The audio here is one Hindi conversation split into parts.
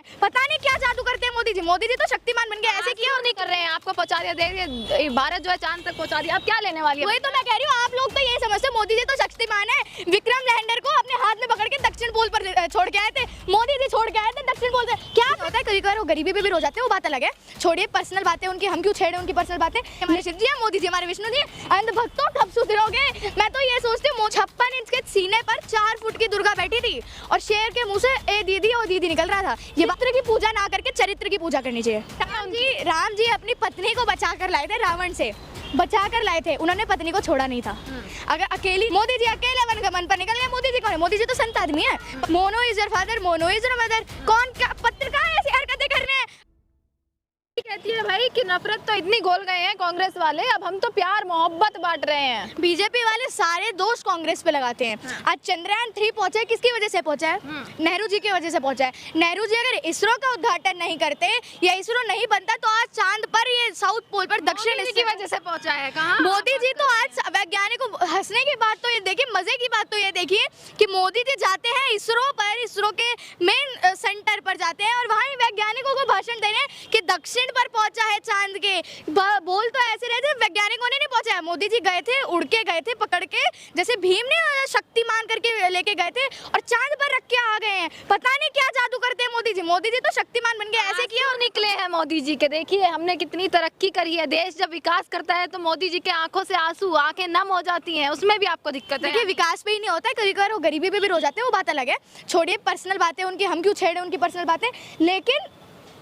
पता नहीं क्या जादू करते हैं मोदी जी तो शक्तिमान बन गए। ऐसे क्यों नहीं कर रहे हैं? आपको पहुंचा दिया, देखिए भारत जो है चांद तक पहुंचा दिया, अब क्या लेने वाली है? वही तो मैं कह रही हूँ, आप लोग तो यही समझते हैं मोदी जी तो शक्तिमान है। विक्रम लैंडर को अपने हाथ में पकड़ के दक्षिण पोल पर छोड़ के आए थे, मोदी जी छोड़ के आए थे दक्षिण पोल पे। क्या होता है, कभी कभार वो गरीबी पे भी रो जाते हैं, वो बात अलग है। छोड़िए पर्सनल बातें उनकी, हम क्यों छेड़े उनकी पर्सनल बातें। हमारे शिव जी है, मोदी जी हमारे विष्णु जी, अंधभक्तों कब सुधरोगे। मैं तो ये सोचती हूँ 56 इंच के सीने पर 4 फुट की दुर्गा बैठी थी और शेर के मुंह से ए दीदी और दीदी निकल रहा था। ये वक्त की पूजा ना करके चरित्र की पूजा करनी चाहिए। राम जी अपनी पत्नी को बचा कर लाए थे, रावण से बचा कर लाए थे, उन्होंने पत्नी को छोड़ा नहीं था। अगर अकेली मोदी जी अकेले वन पर निकल गए, मोदी जी कौन है? मोदी जी तो संत आदमी है। Mono is your father, mono is your mother. कौन क्या पत्रकार ऐसी हरकतें कर रहे हैं? कहती है भाई कि नफरत तो इतनी घोल गए हैं कांग्रेस वाले, अब हम तो प्यार मोहब्बत बांट रहे हैं। बीजेपी वाले सारे दोष कांग्रेस पे लगाते हैं। आज चंद्रयान 3 पहुंचा है, किसकी वजह से पहुंचा है? नेहरू जी की वजह से पहुंचा है। नेहरू जी अगर इसरो का उद्घाटन नहीं करते या इसरो नहीं बनता तो आज चांद पर, ये साउथ पोल पर, दक्षिण की वजह से पहुंचा है। कहाँ मोदी जी तो आज वैज्ञानिकों को हंसने की बात तो ये देखिए, मजे की बात तो ये देखिए कि मोदी जी जाते हैं इसरो पर, इसरो के मेन सेंटर पर जाते हैं और वहाँ वैज्ञानिकों को भाषण दे रहे हैं कि दक्षिण पर पहुंचा है चांद के। बोल तो ऐसे रहे थे, वैज्ञानिकों ने नहीं पहुंचा है। मोदी जी गए थे, उड़ के गए थे, पकड़ के, जैसे भीम ने शक्तिमान करके लेके गए थे और चांद पर रख के आ गए हैं। पता नहीं क्या जादू करते हैं मोदी जी तो शक्तिमान बन गए। ऐसे क्यों निकले हैं मोदी जी के? देखिए हमने कितनी तरक्की करी है, देश जब विकास करता है तो मोदी जी के आंखों से आंसू, आंखें नम हो जाती हैं, उसमें भी आपको दिक्कत है। देखिए विकास पे ही नहीं होता है, कभी कभार वो गरीबी पे भी रो जाते हैं, वो बात अलग है। छोड़िए पर्सनल बातें उनकी, हम क्यों छेड़े उनकी पर्सनल बातें। लेकिन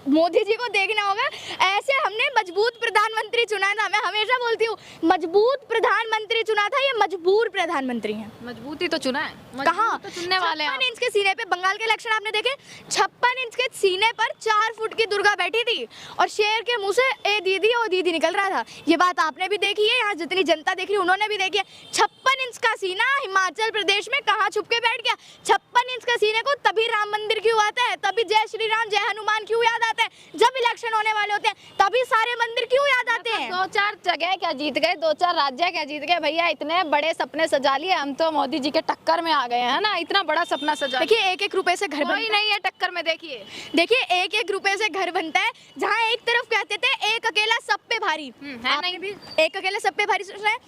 मोदी जी को देखना होगा, ऐसे हमने मजबूत प्रधानमंत्री चुना था। मैं हमेशा बोलती हूँ मजबूत प्रधानमंत्री चुना था, ये मजबूर प्रधानमंत्री हैं। मजबूती तो चुना है, कहाँ तो चुनने वाले हैं। 56 इंच के सीने पे, बंगाल के इलेक्शन आपने देखे, 56 इंच के सीने पर 4 फुट की दुर्गा बैठी थी और शेर के मुंह से ए दीदी और दीदी निकल रहा था। ये बात आपने भी देखी है, यहाँ जितनी जनता देख रही है उन्होंने भी देखी है। 56 इंच का सीना हिमाचल प्रदेश में कहाँ छुप के बैठ गया? 56 इंच का सीने को तभी राम मंदिर क्यों आता है, तभी जय श्री राम जय हनुमान क्यों याद आता है? जब इलेक्शन होने वाले होते हैं तभी सारे मंदिर क्यों याद आते हैं? 2-4 जगह क्या जीत गए, 2-4 राज्य क्या जीत गए भैया, इतने बड़े सपने सजा लिए। हम तो मोदी जी के टक्कर में आ गए हैं ना, इतना बड़ा सपना सजा। देखिए 1-1 रुपए से घर कोई नहीं है टक्कर में। देखिए 1-1 रुपए से घर बनता है। जहाँ एक तरफ कहते थे एक अकेला सब पे भारी, है नहीं भी एक अकेला सब पे भारी सोच रहे हैं।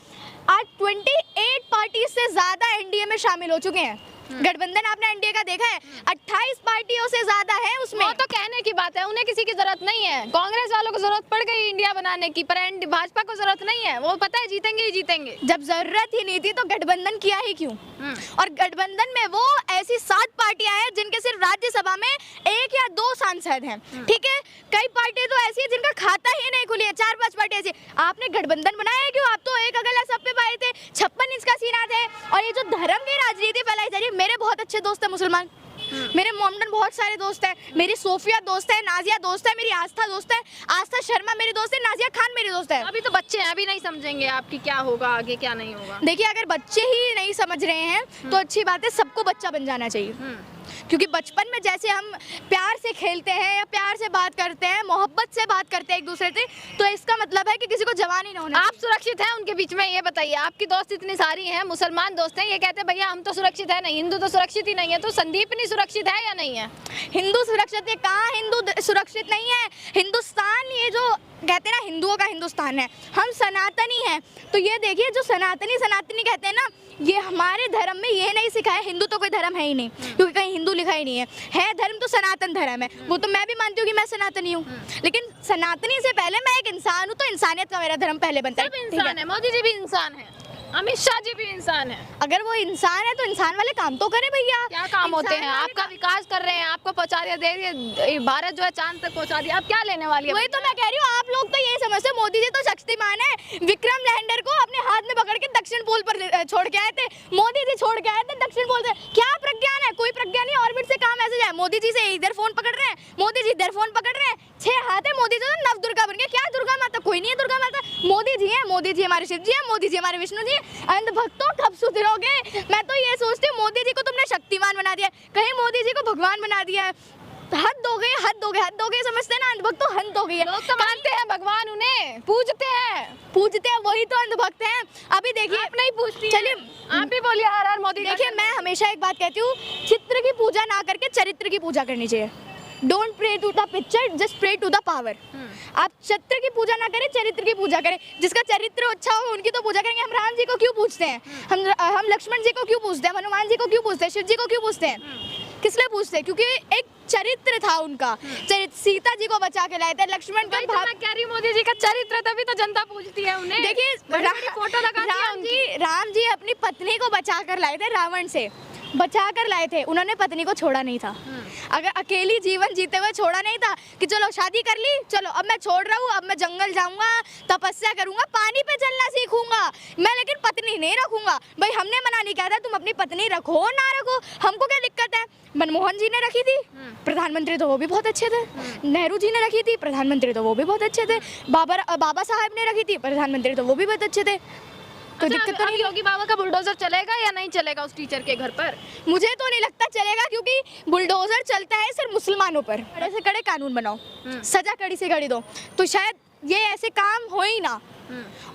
आज 28 पार्टी से ज्यादा एनडीए में शामिल हो चुके हैं। गठबंधन आपने एनडीए का देखा है, 28 पार्टियों से ज्यादा है उसमें। वो तो कहने की बात है, उन्हें किसी की जरूरत नहीं है। कांग्रेस वालों को जरूरत पड़ गई इंडिया बनाने की, पर भाजपा को जरूरत नहीं है। वो पता है जीतेंगे ही जीतेंगे। जब जरूरत ही नहीं थी तो गठबंधन किया ही क्यों? और गठबंधन में वो ऐसी 7 पार्टियां हैं जिनके सिर्फ राज्यसभा में 1 या 2 सांसद हैं, ठीक है। कई पार्टी तो ऐसी है जिनका खाता ही नहीं खुली है, 4-5 पार्टी ऐसी। आपने गठबंधन बनाया क्यों? आप तो एक अकेला सब पे भाई थे, 56 इंच का सीना थे। और ये जो धर्म की राजनीति फैलाई जा रही है, मेरे बहुत अच्छे दोस्त हैं मुसलमान, मेरे मोमडन बहुत सारे दोस्त हैं, मेरी सोफिया दोस्त है, नाजिया दोस्त है, मेरी आस्था दोस्त है, आस्था शर्मा मेरी दोस्त है, नाजिया खान मेरी दोस्त है। अभी तो बच्चे हैं, अभी नहीं समझेंगे आपकी क्या होगा आगे क्या नहीं होगा। देखिए अगर बच्चे ही नहीं समझ रहे हैं तो अच्छी बात है, सबको बच्चा बन जाना चाहिए। क्योंकि बचपन में जैसे हम प्यार से खेलते हैं या प्यार से बात करते हैं, मोहब्बत से बात करते हैं एक दूसरे से, तो इसका मतलब है कि किसी को जवानी ना होना। आप सुरक्षित हैं उनके बीच में? ये बताइए, आपकी दोस्त इतनी सारी हैं, मुसलमान दोस्त हैं, ये कहते हैं भैया हम तो सुरक्षित है नहीं, हिंदू तो सुरक्षित ही नहीं है। तो संदीपनी सुरक्षित है या नहीं है? हिंदू सुरक्षित है? कहाँ हिंदू सुरक्षित नहीं है? हिंदुस्तान, ये जो कहते हैं ना हिंदुओं का हिंदुस्तान है, हम सनातनी हैं। तो ये देखिए जो सनातनी कहते हैं ना, ये हमारे धर्म में ये नहीं सिखाया। हिंदू तो कोई धर्म है ही नहीं, क्योंकि कहीं हिंदू लिखा ही नहीं है धर्म तो सनातन धर्म है। वो तो मैं भी मानती हूँ कि मैं सनातनी हूँ, लेकिन सनातनी से पहले मैं एक इंसान हूँ, तो इंसानियत का मेरा धर्म पहले बनता है। सब इंसान है, मोदी जी भी इंसान है, अमित शाह जी भी इंसान है। अगर वो इंसान है तो इंसान वाले काम तो करे भैया। क्या काम होते हैं? आपका विकास कर रहे हैं, आपको पहुंचा दिया, देखिए भारत जो है चांद तक पहुंचा दिया, अब क्या लेने वाली है? वही तो मैं कह रही हूँ, आप लोग तो यही समझते हैं मोदी जी तो शक्तिमान है। विक्रम लैंडर को अपने हाथ में पकड़ के दक्षिण पोल पर छोड़ के आए थे, मोदी जी छोड़ के आए थे दक्षिण पोल से। क्या प्रज्ञान है? कोई प्रज्ञान नहीं। ऑर्बिट से काम ऐसे जाए, मोदी जी से इधर फोन पकड़ रहे हैं, मोदी जी इधर फोन पकड़ रहे हैं। 6 हाथ है मोदी जी तो नव दुर्गा बन गए। क्या दुर्गा माता? कोई नहीं है दुर्गा माता, मोदी जी है। मोदी जी हमारे शिव जी है, मोदी जी हमारे विष्णु जी। अंधभक्तों कब सुधरोगे? मैं तो ये सोचती हूँ मोदी जी को तुमने शक्तिमान बना दिया, कहीं मोदी जी को भगवान बना दिया है। हद हो गई, हद हो गई, हद हो गई। समझते हैं ना, अंधभक्त तो हद हो गई है। लोग तो मानते हैं भगवान, उन्हें पूजते हैं, वही तो अंधभक्त हैं। अभी देखिए, आप नहीं पूछती, चलिए आप भी बोलिए हर मोदी। देखिए मैं हमेशा एक बात कहती हूँ, चित्र की पूजा ना करके चरित्र की पूजा करनी चाहिए। Don't pray to the picture, just pray to the power. आप चित्र की पूजा ना करें, चरित्र की पूजा करें। जिसका चरित्र अच्छा हो उनकी तो पूजा करेंगे। हम राम जी को क्यों पूछते हैं, हम लक्ष्मण जी को क्यों पूछते हैं, हनुमान जी को क्यों पूछते हैं, शिव जी को क्यों पूछते हैं? किस लिए पूछते हैं? क्योंकि एक चरित्र था उनका। चरित्र, सीता जी को बचा के लाए थे, लक्ष्मण का मैं कह रही हूँ मोदी जी का चरित्र, तभी तो जनता पूछती है उन्हें। देखिए फोटो लगाती राम जी अपनी पत्नी को बचा कर लाए थे, रावण से बचा कर लाए थे। उन्होंने पत्नी को छोड़ा नहीं था। अगर अकेली जीवन जीते हुए छोड़ा नहीं था कि चलो शादी कर ली, चलो अब मैं छोड़ रहा हूँ, अब मैं जंगल जाऊंगा, तपस्या करूंगा, पानी पे चलना सीखूंगा मैं, लेकिन पत्नी नहीं रखूंगा। भाई हमने मना नहीं किया था, तुम अपनी पत्नी रखो ना रखो, हमको क्या दिक्कत है? मनमोहन जी ने रखी थी, प्रधानमंत्री तो वो भी बहुत अच्छे थे। नेहरू जी ने रखी थी, प्रधानमंत्री तो वो भी बहुत अच्छे थे। बाबा साहब ने रखी थी, प्रधानमंत्री तो वो भी बहुत अच्छे थे। तो दिक्कत तो नहीं। योगी बाबा का बुलडोजर चलेगा या नहीं चलेगा उस टीचर के घर पर? मुझे तो नहीं लगता चलेगा, क्योंकि बुलडोजर चलता है सिर्फ मुसलमानों पर। कड़े से कड़े कानून बनाओ, सजा कड़ी से कड़ी दो, तो शायद ये ऐसे काम हो ही ना।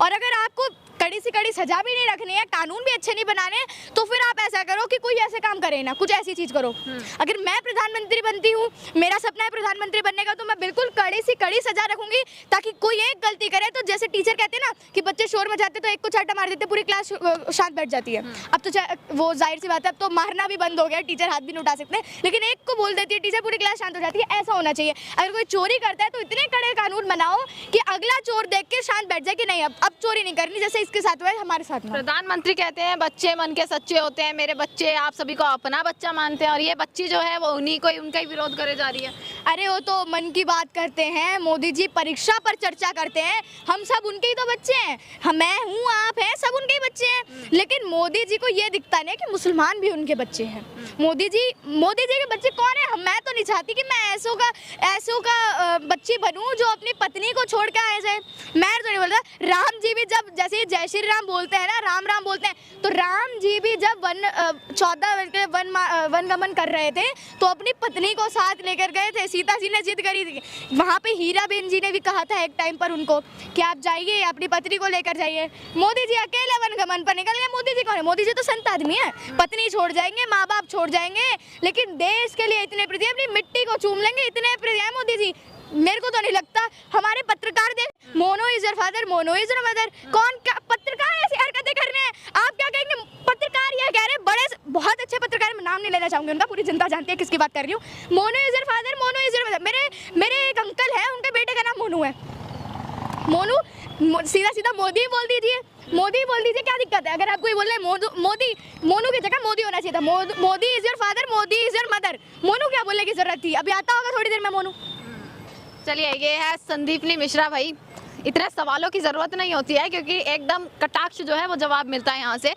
और अगर आपको कड़ी से कड़ी सजा भी नहीं रखनी है, कानून भी अच्छे नहीं बनाने, तो फिर आप ऐसा करो कि कोई ऐसे काम करे ना, कुछ ऐसी चीज करो। अगर मैं प्रधानमंत्री बनती हूँ, मेरा सपना है प्रधानमंत्री बनने का, तो मैं बिल्कुल कड़ी से कड़ी सजा रखूंगी, ताकि कोई एक गलती करे तो जैसे टीचर कहते हैं ना कि बच्चे शोर मचाते तो एक को चाटा मार देते, पूरी क्लास शांत बैठ जाती है। अब तो वो जाहिर सी बात है, अब तो मारना भी बंद हो गया, टीचर हाथ भी नहीं उठा सकते, लेकिन एक को बोल देती है टीचर, पूरी क्लास शांत हो जाती है। ऐसा होना चाहिए। अगर कोई चोरी करता है तो इतने कड़े कानून बनाओ कि अगला चोर देख के शांत बैठ जाए कि नहीं अब चोरी नहीं करनी, जैसे इसके साथ हुआ है हमारे साथ में। प्रधानमंत्री कहते हैं बच्चे मन के सच्चे होते हैं, मेरे बच्चे आप सभी को अपना बच्चा मानते हैं, और ये बच्ची जो है वो उन्हीं को उनका ही विरोध करे जा रही है। अरे वो तो मन की बात करते हैं, मोदी जी परीक्षा पर चर्चा करते हैं, हम सब उनके ही तो बच्चे हैं, मैं हूँ, आप हैं, सब उनके ही बच्चे हैं। लेकिन मोदी जी को ये दिखता नहीं कि मुसलमान भी उनके बच्चे हैं। मोदी जी के बच्चे कौन है? मैं तो नहीं चाहती कि मैं ऐसों का बच्ची बनूं जो अपनी पत्नी को छोड़ के आए जाए। मैं तो नहीं बोलता। राम जी भी जब जैसे जय श्री राम बोलते हैं ना, राम राम बोलते हैं, तो राम जी भी जब 14 वनगमन कर रहे थे तो अपनी पत्नी को साथ लेकर गए थे। सीता जी ने जिद करी थी, वहाँ पे हीरा बेन जी ने भी कहा था एक टाइम पर उनको कि आप जाइए अपनी पत्नी को लेकर जाइए। मोदी जी अकेले वनगमन पर निकल गए। मोदी जी कौन है? मोदी जी तो संत आदमी है। पत्नी छोड़ जाएंगे, माँ बाप छोड़ जाएंगे, लेकिन देश के लिए इतने प्रिय, अपनी मिट्टी को चूम लेंगे, इतने प्रिय है मोदी जी। मेरे को तो नहीं लगता। हमारे पत्रकार दे, mono is your father, mono is your mother. कौन क्या पत्रकार ऐसी हरकतें कर रहे हैं? आप क्या कहेंगे? पत्रकार ये कह रहे हैं, बड़े बहुत अच्छे पत्रकार, मैं नाम नहीं लेना चाहूंगी उनका, पूरी जनता जानती है किसकी बात कर रही हूँ। Mono is your father, mono is your mother. मेरे एक अंकल है, उनके बेटे का नाम मोनू है। मोनू सीधा सीधा मोदी बोल दीजिए, मोदी बोल दीजिए, क्या दिक्कत है? अगर आपको ये बोलना है मोदी, मोनू की जगह मोदी होना चाहिए था। Modi is your father, Modi is your mother. Monu क्या बोलने की जरूरत थी? अभी आता होगा थोड़ी देर में मोनू। चलिए, ये है संदीपनी मिश्रा। भाई इतने सवालों की जरूरत नहीं होती है, क्योंकि एकदम कटाक्ष जो है वो जवाब मिलता है यहाँ से।